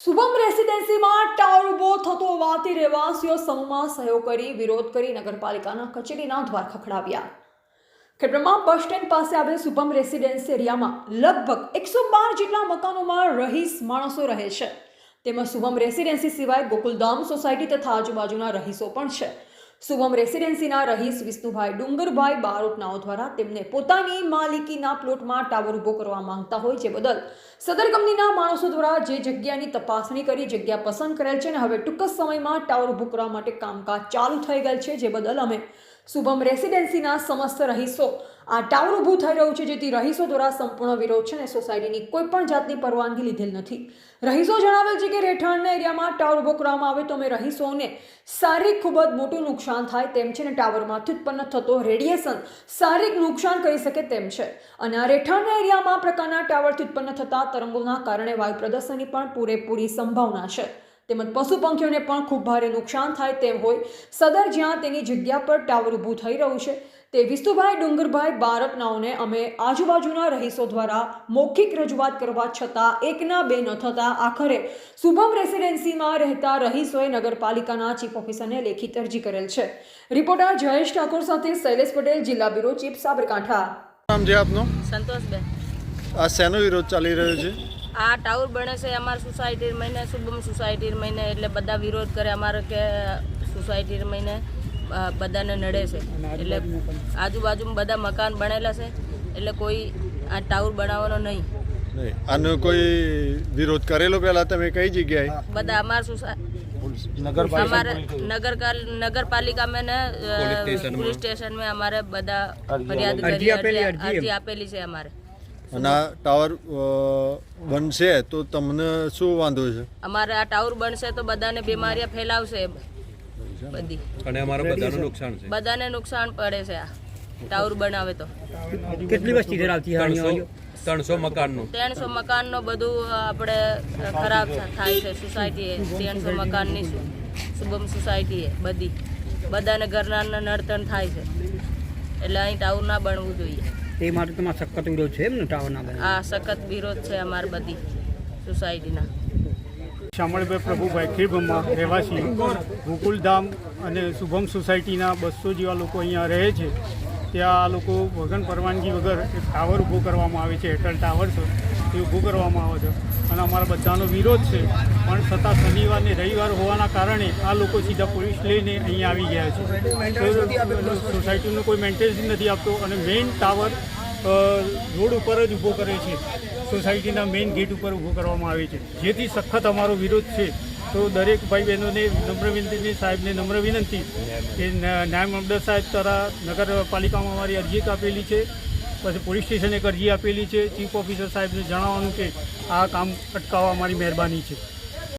Shubham રેસિડેન્સીમાં tower ઊભો થતો હોવાથી રહેવાસીઓ સમૂહમાં સહયોગ કરી વિરોધ કરી નગરપાલિકાના કચેરીના દ્વાર ખખડાવ્યા। ખેડબ્રહ્મા બસ સ્ટેન્ડ પાસે આવેલ શુભમ રેસિડેન્સી એરિયામાં લગભગ 112 જેટલા મકાનોમાં રહીશ માણસો રહે છે। તેમાં શુભમ રેસિડેન્સી સિવાય ગોકુલધામ સોસાયટી તથા આજુબાજુના રહીશો પણ છે। શુભમ રેસિડેન્સીના રહીશ વિષ્ણુભાઈ ડુંગરભાઈ બારોટનાઓ દ્વારા તેમને પોતાની માલિકીના પ્લોટમાં ટાવર ઊભો કરવા માંગતા હોય જે બદલ સદર કંપનીના માણસો દ્વારા જે જગ્યાની તપાસણી કરી જગ્યા પસંદ કરેલ છે અને હવે ટૂંક જ સમયમાં ટાવર ઊભો કરવા માટે કામકાજ ચાલુ થઈ ગયેલ છે, જે બદલ અમે શુભમ રેસિડેન્સીના સમસ્ત રહીશો આ ટાવર ઊભું થઈ રહ્યું છે, જેથી રહીશો દ્વારા સંપૂર્ણ વિરોધ છે અને સોસાયટીની કોઈ પણ જાતની પરવાનગી લીધેલ નથી। રહીશો જણાવેલ છે કે રહેઠાણના એરિયામાં ટાવર ઊભો કરવામાં આવે તો અમે રહીશોને શારીરિક ખૂબ જ મોટું નુકસાન થાય તેમ છે અને ટાવરમાંથી ઉત્પન્ન થતો રેડિયેશન શારીરિક નુકસાન કરી શકે તેમ છે અને આ રહેઠાણના એરિયામાં પ્રકારના ટાવરથી ઉત્પન્ન થતા તરંગોના કારણે વાયુ પ્રદૂષણની પણ પૂરેપૂરી સંભાવના છે, તેમજ પશુ પંખીઓને પણ ખૂબ ભારે નુકસાન થાય તેમ હોય સદર જ્યાં તેની જગ્યા પર ટાવર ઊભું થઈ રહ્યું છે તે વિષ્ણુભાઈ ડુંગરભાઈ બારટનાઓને અમે આજુબાજુના રહીશો દ્વારા મૌખિક રજૂઆત કરવા છતાં એકના બે ન થતાં આખરે શુભમ રેસિડેન્સીમાં રહેતા રહીશોએ નગરપાલિકાના ચીફ ઓફિસરને લેખિત અરજી કરેલ છે। રિપોર્ટર જયેશ ઠાકોર સાથે શૈલેષ પટેલ, જિલ્લા બ્યુરો ચીફ, સાબરકાંઠા। નામ છે આપનું? સંતોષબેન। આ શેનો વિરોધ ચાલી રહ્યો છે? આ ટાવર બને છે અમારી સોસાયટી મહિને શુભમ સોસાયટી મહિને એટલે બધા વિરોધ કરે અમારે કે સોસાયટી મહિને બધાને નડે છે એટલે આજુબાજુમાં બધા મકાન બનેલા છે એટલે કોઈ આ ટાવર બનાવવાનો નહીં। આનો કોઈ વિરોધ કરેલો પહેલા તમે કઈ જગ્યાએ? બધા અમારે नगरपालिका में ने पुलिस स्टेशन में हमारे बदा फरियाद करी अर्जी આપેલી છે અમારે। અને આ ટાવર બનશે તો તમને શું વાંધો છે? અમારે આ ટાવર બનશે તો બધાને બીમારીઓ ફેલાવશે બધી અને અમારા બધાને નુકસાન છે, બધાને નુકસાન પડે છે। આ ટાવર બનાવે તો કેટલી વસ્તી ધરાવતી 300 મકાનનો બધું આપણે ખરાબ થાય છે। સોસાયટી 300 મકાનની શુભમ સોસાયટી બધી બધાને ઘરના નડતર થાય છે એટલે અહીં ટાવર ના બનવું જોઈએ। તે માટે તમારો સખત વિરોધ છે એમ ને ટાવર ના બને? આ સખત વિરોધ છે અમારી બધી સોસાયટીના। શામળભાઈ પ્રભુભાઈ, ખેડબ્રહ્મા રહેવાસી, ગોકુલધામ અને શુભમ સોસાયટીના 200 જેવા લોકો અહીંયા રહે છે। ત્યાં આ લોકો વગર પરવાનગી વગર એક ટાવર ઊભો કરવામાં આવે છે, એરટેલ ટાવર છે એ ઊભું કરવામાં આવે છે અને અમારા બધાનો વિરોધ છે, પણ છતાં શનિવાર ને રવિવાર હોવાના કારણે આ લોકો સીધા પોલીસ લઈને અહીંયા આવી ગયા છે। સોસાયટીનું કોઈ મેન્ટેનન્સ નથી આપતો અને મેઇન ટાવર રોડ ઉપર જ ઊભો કરે છે, સોસાયટીના મેઇન ગેટ ઉપર ઊભો કરવામાં આવે છે, જેથી સખત અમારો વિરોધ છે। તો દરેક ભાઈ બહેનોને નમ્ર વિનંતી, સાહેબને નમ્ર વિનંતી કે ન્યાય મામલતદાર સાહેબ દ્વારા નગરપાલિકામાં અમારી અરજી આપેલી છે, પછી પોલીસ સ્ટેશને એક અરજી આપેલી છે। ચીફ ઓફિસર સાહેબને જણાવવાનું કે આ કામ અટકાવવા અમારી મહેરબાની છે।